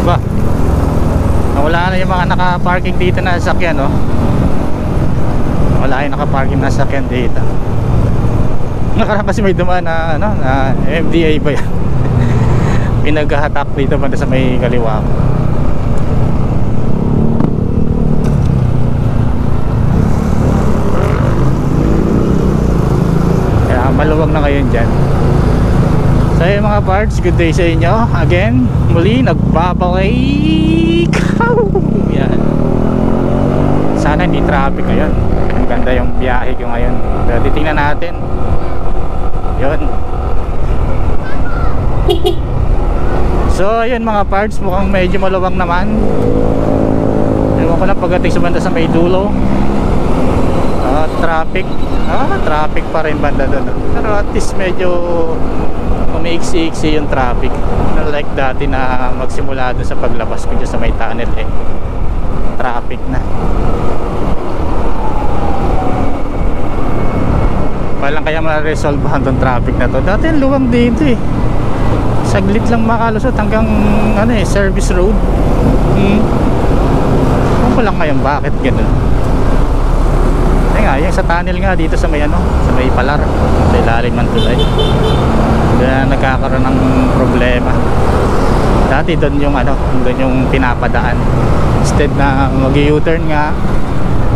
Ba, wala na yung mga naka-parking dito na sasakyan, no? Wala yung naka-parking na sasakyan dito. Nakaraan kasi may dumaan na, ano, na MDA ba yan? Pinaghahatak dito banda sa may kaliwa. Kaya maluwag na ngayon dyan. So yun mga parts, good day sa inyo. Again, muli nagbabalik. Yan. Sana hindi traffic ngayon. Ang ganda yung biyahe ko ngayon. Pero titingnan natin. Yun. So yun mga parts, mukhang medyo maluwag naman. Ewan ko lang pagdating sa banda sa may dulo. Traffic. Traffic pa rin banda doon. Pero at least medyo umiiksi-iksi yung traffic. Like dati na magsimula doon sa paglabas ko dyan sa may tunnel eh. Traffic na. Palang kaya ma-resolvehan tong traffic na to. Dati ang luwang dito eh. Saglit lang makalusot hanggang ano eh, service road. Kung ko lang ngayon bakit ganun. Nga, yung sa tunnel nga dito sa may ano, sa may Palar, sa ilalim ng tulay. Doon nagkakaroon ng problema. Dati doon yung ano, doon yung pinapadaan. Instead na mag-U-turn nga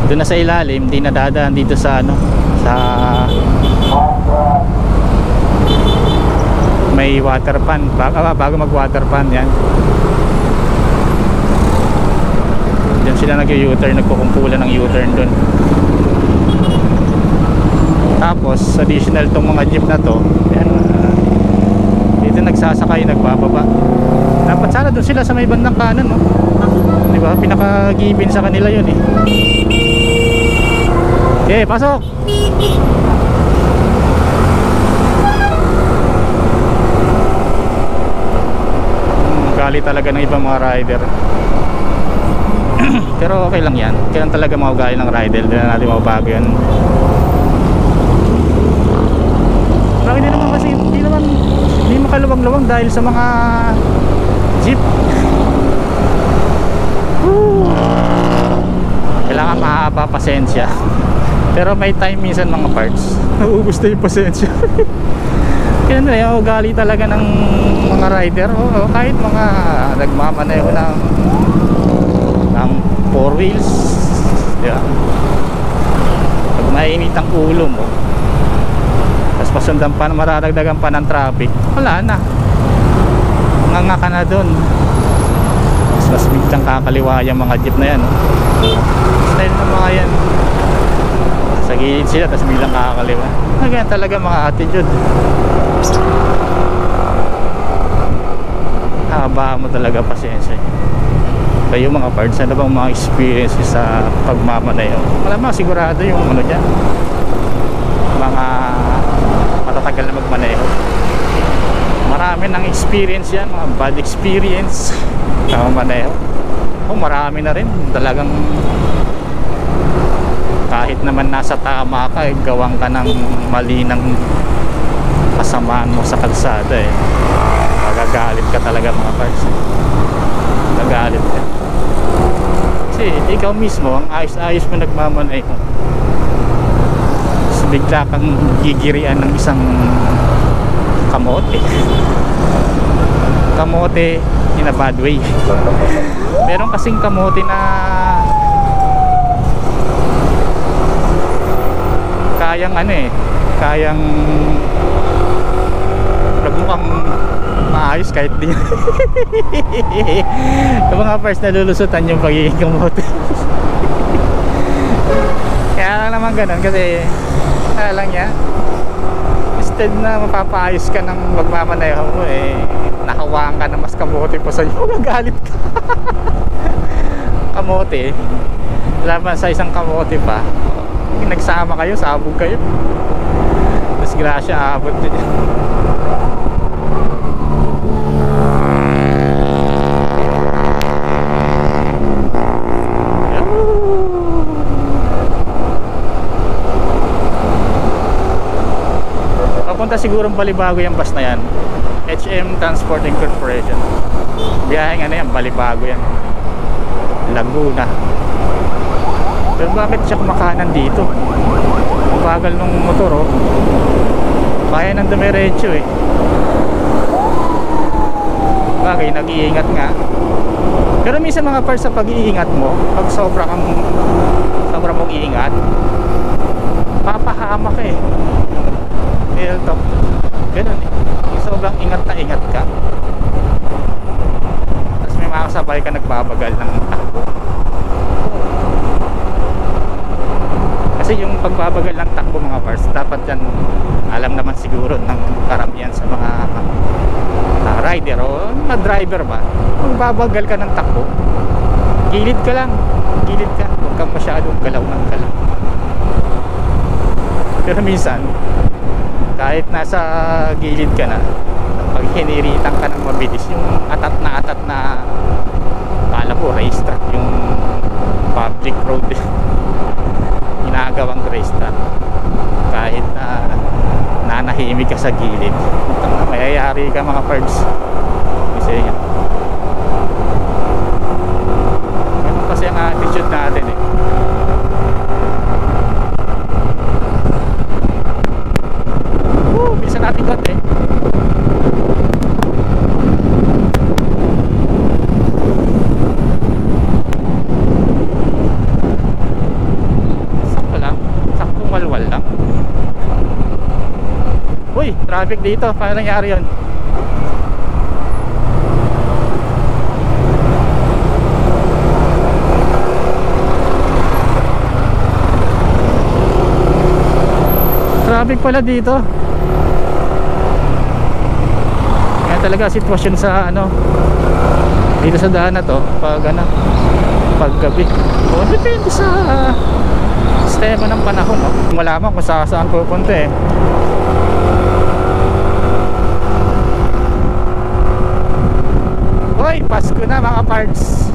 doon na sa ilalim, hindi nadadaan dito sa ano, sa may water pan. Bago mag water pan yan. Diyan sila nag-U-turn, nagkukumpulan ng U-turn doon. Tapos additional tong mga jeep na to, yan, dito nagsasakay, nagbababa. Dapat sana doon sila sa may bandang kanan, no? Di ba? Pinaka-given sa kanila yun eh. Okay, pasok. Gali talaga ng ibang mga rider. Pero okay lang yan. Kailan talaga mga ugali ng rider, hindi na natin mababago yan. Bakit din naman kasi hindi makaluwag-luwag dahil sa mga jeep. Kailangan mahaba pasensya. Pero may time minsan mga parts nauubos na yung pasensya. Kaya na yung ugali talaga ng mga rider. O kahit mga nagmamaneho ng 4 wheels, diba? Pag mainit ang ulo mo, tapos pasundan pa, mararagdagan pa ng traffic, wala na, nganga ka na dun. Mas biglang kakaliwa yung mga jeep na yan, no? Style ng mga yan, sa gilid sila tapos biglang kakaliwa. Ganyan talaga mga attitude. Haba mo talaga pasensya. Kayo mga parts, ano bang mga experiences sa pagmamaneho? Malamang sigurado yung ano dyan, mga matatagal na magmaneho. Marami ng experience yan, mga bad experience sa maneho. Marami na rin talagang kahit naman nasa tama ka, gawang ka ng mali ng kasamaan mo sa kalsada eh. Magagalit ka talaga mga parts. Magagalit ka kasi ikaw mismo ang ayos-ayos mo nagmamaneho, so bigla kang gigirian ng isang kamote in a bad way. Meron kasing kamote na kayang ano eh, kayang mukhang maayos kahit di yung mga first nalulusutan yung pagiging kamote. Kaya lang naman ganun kasi kaya lang niya, instead na mapapaayos ka ng magmamaneho mo eh, nakawaan ka na mas kamote pa sa'yo, magagalit ka. Kamote laban sa isang kamote pa, nagsama kayo, sabog kayo, disgrasya abot nyo dyan. Papunta sigurong Balibago yung bus na yan. HM Transport Incorporation. Biyaheng ano yan, Balibago yan, Laguna. Pero bakit siya kumakanan dito? Ang bagal nung motor, oh. Kaya nang dumiretso eh. Bagay, nag-iingat nga. Pero minsan mga parts sa pag-iingat mo, pag sobra mong iingat, papahama ka eh. Real talk. Ganun eh. Sobrang ingat na ingat ka. Tapos may makasabay ka nagbabagal ng takbo. Kasi yung pagbabagal ng takbo mga parts, dapat yan alam naman siguro ng karamihan sa mga rider o mga driver ba. Magbabagal ka ng takbo, gilid ka lang, gilid ka, huwag kang masyadong galaw ng galaw. Pero minsan kahit nasa gilid ka na, pag hiniritan ka ng mabilis, yung atat na kala ko racetrack, yung public road ginagawang racetrack, kahit nanahimik ka sa gilid, mayayari ka mga parts. Kasi ganun kasi ang attitude natin eh. Bisa natin got eh. Sakto lang, saktong walwal lang. Uy, traffic dito, paano nangyari yun? Traffic pala dito. Kaya talaga sitwasyon sa ano dito sa daan na to pag pag gabi. O depende sa sistema ng panahon, no? Malaman kung saan pupunta eh. Hoy, Pasko na mga parts.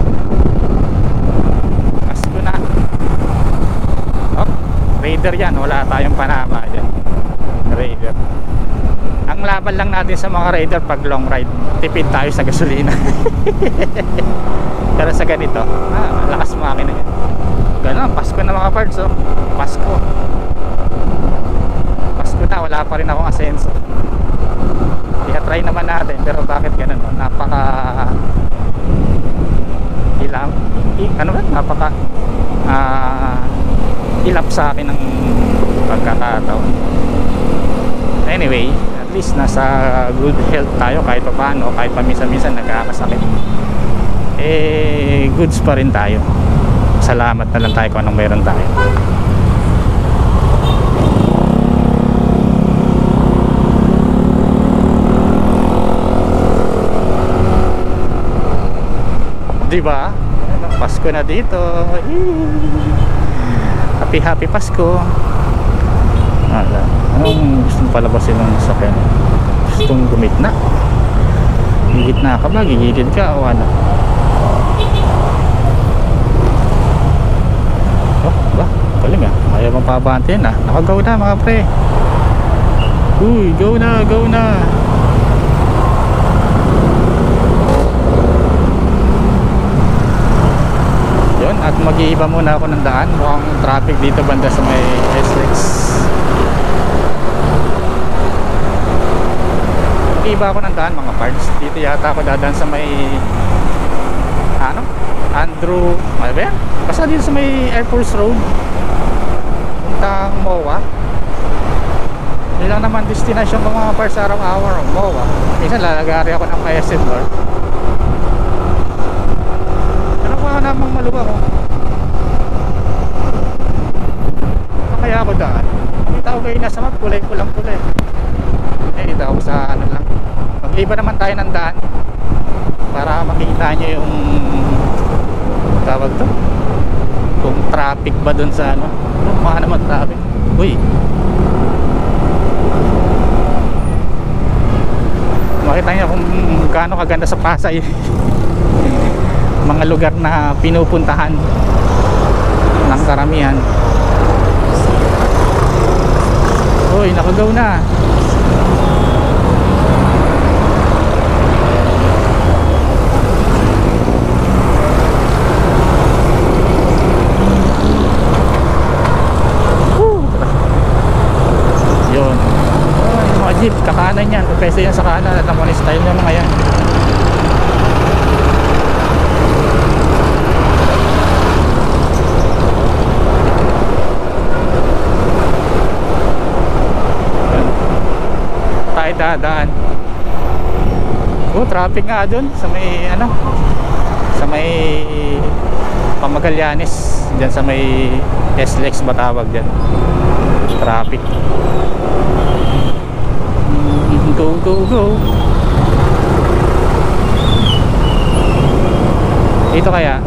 Pasko na. Oh, Raider yan, wala tayong panama dyan. Raider. Ang laban lang natin sa mga Raider pag long ride, tipid tayo sa gasolina. Pero sa ganito, lakas makina yan. Ganun, Pasko na mga parts, oh. Pasko. Pasko na, wala pa rin akong asenso. I-try naman natin, pero bakit ganun, no? Napaka napaka ilap sa akin ng pagkakataon. Anyway, at least nasa good health tayo kahit pa paano, kahit paminsan-minsan nagkakasakit, eh goods pa rin tayo. Salamat na lang tayo kung anong meron tayo. Diba? Pasko na dito. Happy Pasko. Anong gustong palabasin ng sakyan? Gustong gumitna? Gigitna ka ba? Gigilid ka o ano? Oh, ba? Galing ah. Ayaw mong pabantin ah. Nakagaw na mga pre. Uy, go na, go na. At mag-iiba muna ako ng daan. Mukhang traffic dito banda sa may SLEX. Mag-iiba ako ng daan mga parts. Dito yata ako dadaan sa may Andrew, ano ba yan? Basta dito sa may Air Force Road puntang MOA. Hindi lang naman destination ko mga parts araw-araw, MOA. Minsan lalagari ako ng KSN North. Ano ko namang maluwag ko? Kaya ako daan. Nakita ko kayo nasa map, kulay pulang kulay. Eh, dito ako sa ano lang. Mag-iba naman tayo ng daan para makita nyo yung tawag to, kung traffic ba dun sa ano. Mukha naman traffic. Uy, makita nyo kung gaano kaganda sa Pasay. Mga lugar na pinupuntahan ng karamihan. Uy, nakagaw na. peso yan sa kanan. Alam ko na style nyo mga yan. Tayo dadaan. Oh, traffic nga dun sa may ano, sa may Pamagallanes, dyan sa may SLEX ba tawag dyan. Traffic. Go, go, go. Ito kaya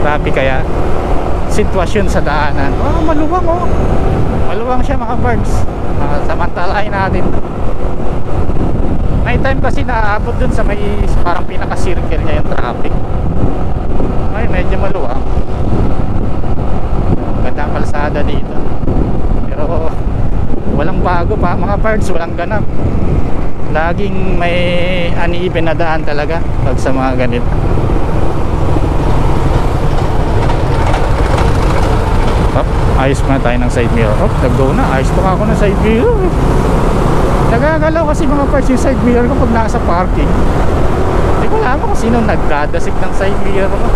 traffic kaya sitwasyon sa daanan. Oh, maluwang oh. Maluwang siya mga birds. Samantalain natin. May time kasi naaabot dun sa may parang pinaka-circle niya yung traffic. Ay, medyo maluwang. Gandang kalsada dito. Pero walang bago pa mga parts, walang ganap. Laging may uneven na daan talaga pag sa mga ganito. Oh, ayos pa tayo ng side mirror. Oh, nag-go na. Ayos pa ako ng side mirror. Nagagalaw kasi mga parts yung side mirror ko pag nasa parking. Hindi ko alam kung sino nagdadasik ng side mirror ko.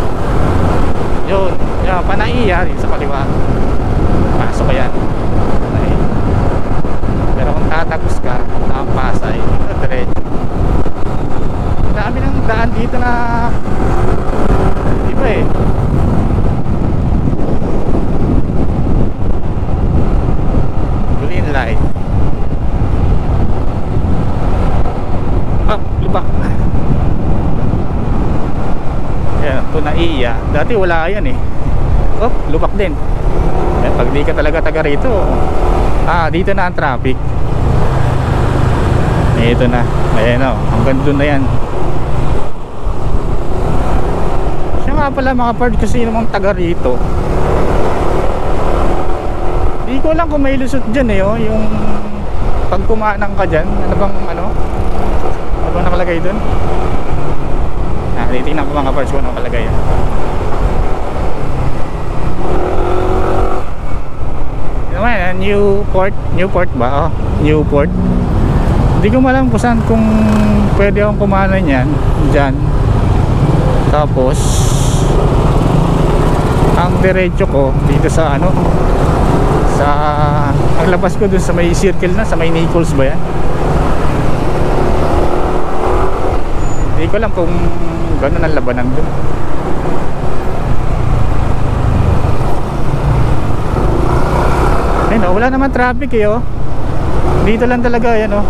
Yun, yan, panaiya rin sa kaliwa. Pasok ko yan. Okay. Pero kung tatagos ka, nakapasay, ito diretso. Dami ng daan dito na iba eh. Green light. Ah, lubak. Yan, Tunaiya. Dati wala yan eh. Oh, lubak din. Yan, pag di ka talaga taga rito, dito na ang traffic. Ito na. Ayan o, hanggang doon na yan. Siya nga pala mga part, kasi namang taga rito. Di ko lang kung may lusot dyan eh, oh, yung pag kumanang ka dyan. Ano bang ano? Ano bang nakalagay doon? Titignan ko mga parts kung ano nakalagay yan. Naman, Newport ba? Oh, Newport. Hindi ko malam kung saan, kung pwede akong kumanan yan dyan. Tapos ang diretso ko dito sa ano, sa ang labas ko dun sa may circle na, sa may Nichols ba yan. Hindi ko alam kung gano'n ang labanan dun. Ayun o, wala naman traffic eh oh. Dito lang talaga yan oh.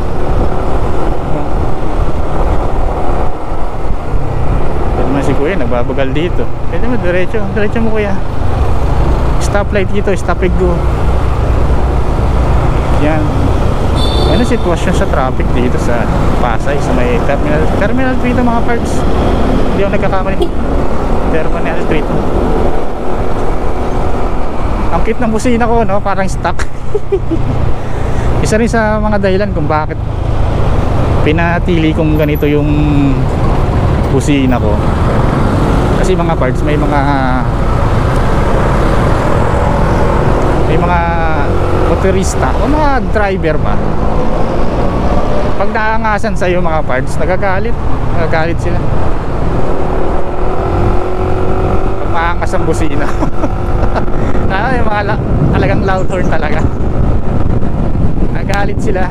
Ito naman si kuya, nagbabagal dito. Pwede mo, diretso mo kuya. Stoplight dito, stop and go. Yan. Ano sitwasyon sa traffic dito sa Pasay, sa may Terminal 3 ito mga parts. Hindi ako nagkakamali. Terminal 3 ito. Ang cute ng busina ko no, parang stuck. Isa rin sa mga dahilan kung bakit pinatili kong ganito yung busina ko. Kasi mga parts, may mga motorista o mga driver pa, pag naangasan sa iyo mga parts, nagagalit sila pag maangas ang busina. Yung mga talagang loud horn talaga, nagagalit sila.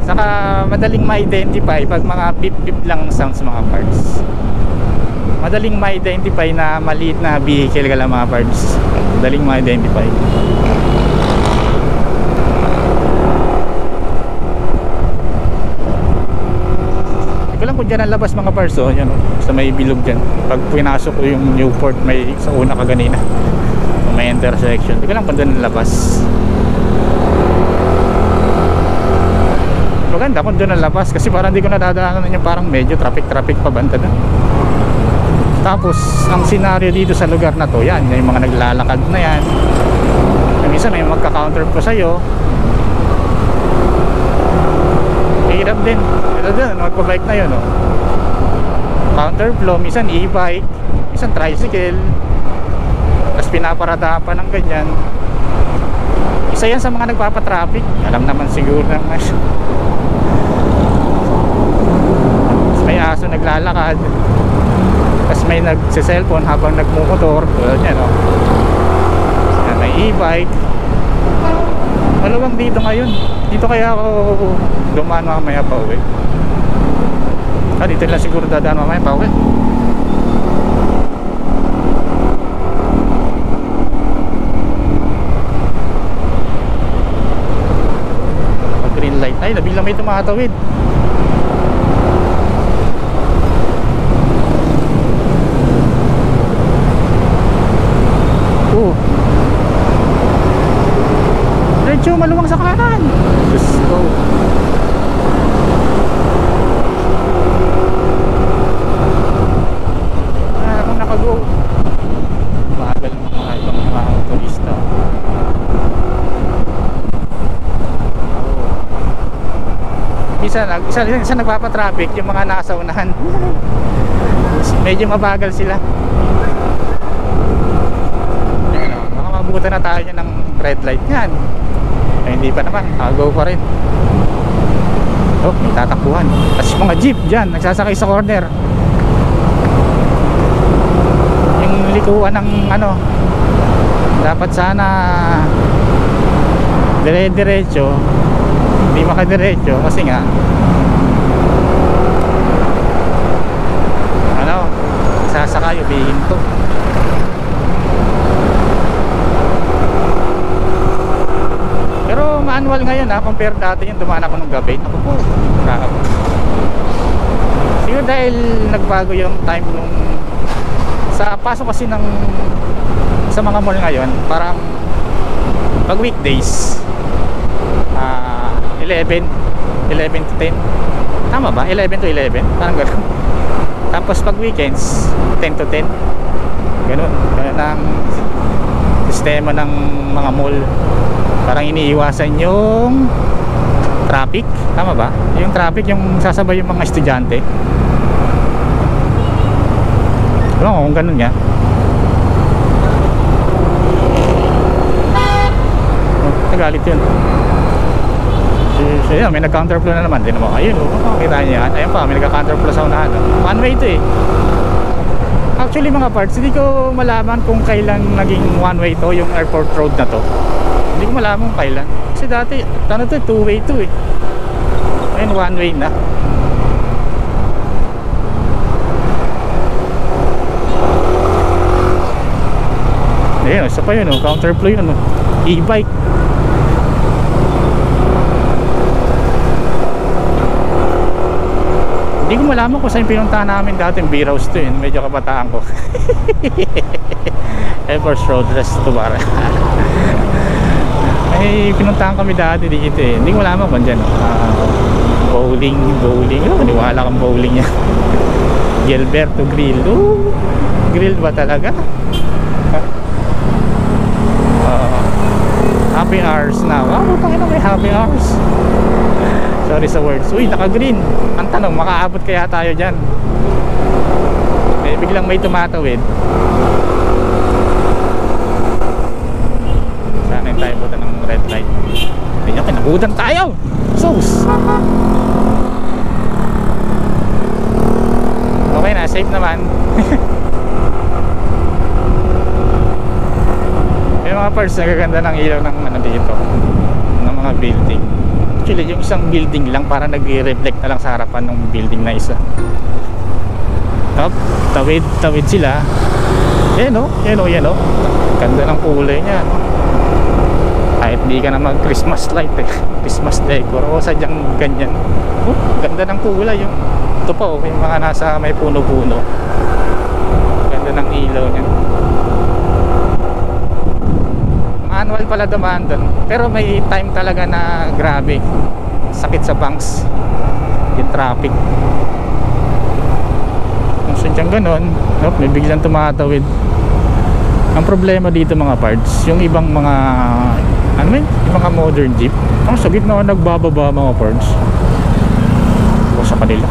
Saka madaling ma-identify pag mga beep beep lang sounds mga parts. Madaling ma-identify na maliit na vehicle ka lang mga parts. Madaling ma-identify. Lang kung dyan ang labas mga parts oh, yan, oh, sa may bilog dyan. Pag pinasok ko yung Newport, may sa una ka ganina, may intersection. Hindi ko lang kung dyan ang labas. Maganda kung dyan ang labas kasi parang hindi ko nadadaanan yung parang medyo traffic pa banda na. Tapos ang senaryo dito sa lugar na to, yan, yung mga naglalakad na yan. Minsan may magka-counter pa sa'yo. Hirap din. Ito din, magpa-bike na yun oh. Counterflow, minsan e-bike, minsan tricycle, tapos pinaparada pa ng ganyan. Isa yan sa mga nagpapatraffic. Alam naman siguro ng naglalakad, tapos may nagse-cellphone habang nagmumotor, tulad yan, no? May e-bike. Maluwang dito ngayon. Dito kaya ako dumaan mamaya pa uwi. Dito lang siguro dadaan mamaya pa uwi. Green light. Ay, nabiglang may tumatawid. Medyo maluwang sa kanan. Diyos ko. Akong nakago. Bagal ng mga ibang mga turista. Isa nagpapatraffic yung mga nasa unahan. Medyo mabagal sila. Baka mabutan na tayo ng red light yan. Ay, hindi pa naman, go pa rin. Oh, may tatakbuhan. Tapos mga jeep dyan, nagsasakay sa corner. Yung likuan ng ano, dapat sana dire-diretso, hindi makadiretso kasi nga ano, sasakay, ubihinto. Pero manual ngayon ha, compare dati yung dumaan ako nung gabi. Ako po, grabe. Siguro dahil nagbago yung time nung sa pasok kasi ng sa mga mall ngayon, parang pag weekdays 11 to 10, tama ba? 11 to 11, parang gano'n. Tapos pag weekends 10 to 10, gano'n ang sistema ng mga mall. Parang iniiwasan yung traffic, tama ba? Yung traffic, yung sasabay yung mga estudyante. Ewan ko kung ganun nga. Nagalit yun. So yun, may nag-counterflow na naman. Din naman, ayun, kita niyo yan. Ayun pa, may nag-counterflow sa unahan. One way ito eh. Actually mga parts, hindi ko malaman kung kailan naging one way to, yung airport road na to. Hindi ko malaman kung kailan. Kasi dati, ano to, two way to eh. Ayun, one way na. Ayun, isa pa yun, oh, counterflow yun, oh. E-bike. Hindi ko malaman kung saan pinuntahan namin dati. Yung beer house to yun, medyo kabataan ko. Everest Road, Restubara. May pinuntahan kami dati dito eh. Hindi ko malaman kung dyan, bowling. Oh, niwala kang bowling yan. Gilberto Grill. Grill ba talaga? Happy hours na. Wow, pakita may happy hours. Sorry sa words. Uy, naka-green. Ang tanong, makaabot kaya tayo dyan? Eh, biglang may tumatawid. Sana yung tayo buta ng red light. Hindi nyo, kinabutan tayo. Sus! Okay na, safe naman. Yung mga parts, nagaganda ng ilaw ng ano dito, ng mga building. Actually, yung isang building lang para nag-reflect na lang sa harapan ng building na isa. Tawid sila. Yan o. Ganda ng kulay niya, no? Kahit di ka na mag Christmas light eh. Christmas decor o sadyang ganyan. Ganda ng kulay yung ito pa, yung mga nasa may puno-puno. Ganda ng ilaw niya. Manual pala dumaan doon. Pero may time talaga na grabe. Sakit sa banks yung traffic. Kung sadyang ganon, may biglang tumatawid. Ang problema dito mga parts, yung ibang mga yung mga modern jeep, ang sa gitna nagbababa mga parts. O sa kanila.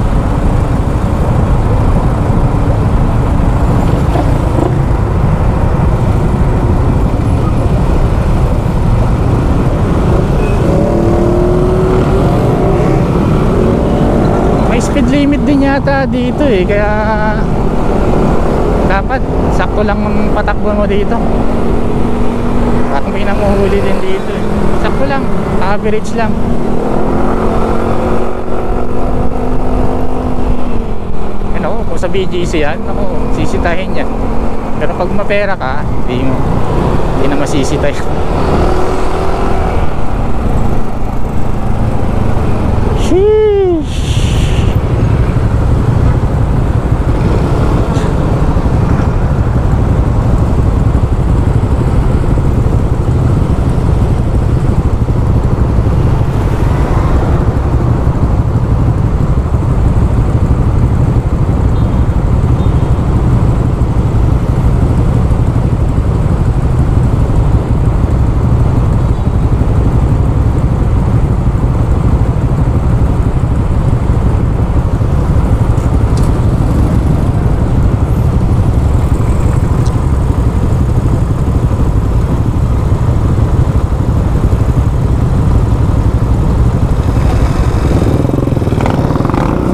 speed limit din yata dito eh, kaya dapat sakto lang ang patakbo mo dito. At may nanguhuli din dito eh. Sakto lang, average lang. Ano, kung sa BGC yan, ako, sisitahin yan. Pero pag mapera ka, hindi na masisitay. Sheesh.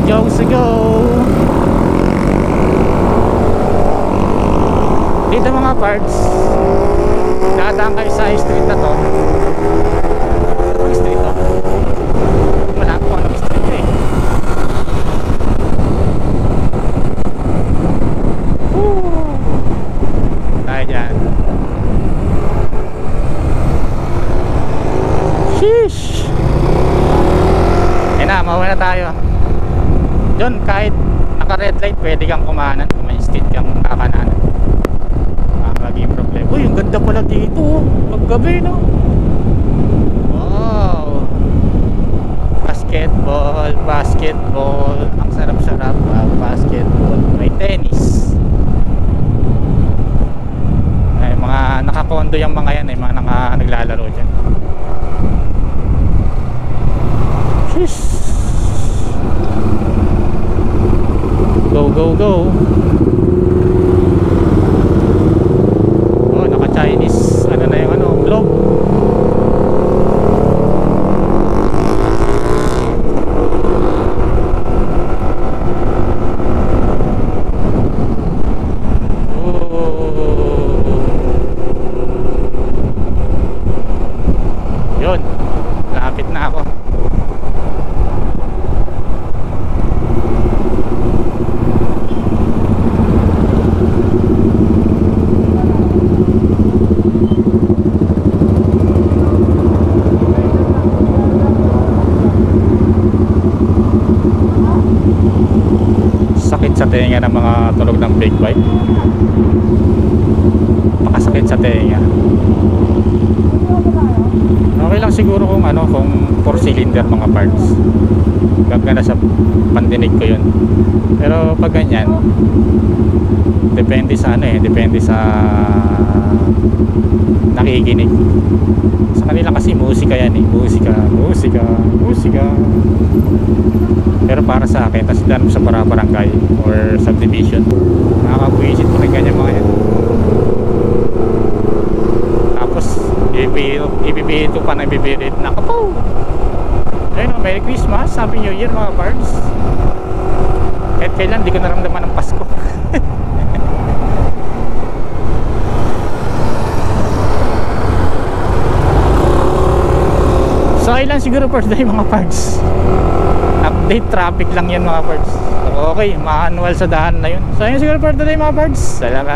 Go to go. Dito mga parts, dadaan kayo sa street na to. Anong street to? Wala po anong street eh. Tayo dyan. Sheesh. Ayun na, mauwi na tayo. Doon kahit naka red light pwede kang kumanan kung may street kang kakanan. Maging problema. Uy, ang ganda pala dito paggabi, no? Wow, basketball, ang sarap-sarap. Basketball, may tennis. Ay, mga nakakondo yung mga yan, mga naglalaro dyan. Sheesh. Go, go, go. Oh, naka-Chinese. Ano na yung globe. Oh. Yun. Lapit na ako. Sakit sa tenga ng mga tunog ng big bike. Pakasakit sa tenga. Okay lang siguro kung kung 4 cylinder mga parts. Gagana sa pandinig ko yun. Pero pag ganyan, depende sa depende sa nakikinig. Sa kanila kasi musika yan eh. Musika. Pero para sa akin, tas dyan sa barangay or subdivision, nakakabuisit pa rin ganyan mga yan. Tapos ibibito pa na ibibirit na kapo. Ayun, Merry Christmas, Happy New Year mga parts. Kahit kailan di ko naramdaman ng Pasko. So ilan siguro per day mga parts. Update traffic lang yan mga parts. So, okay, manual sa daan na yun. So ayun siguro per day mga parts. Salamat.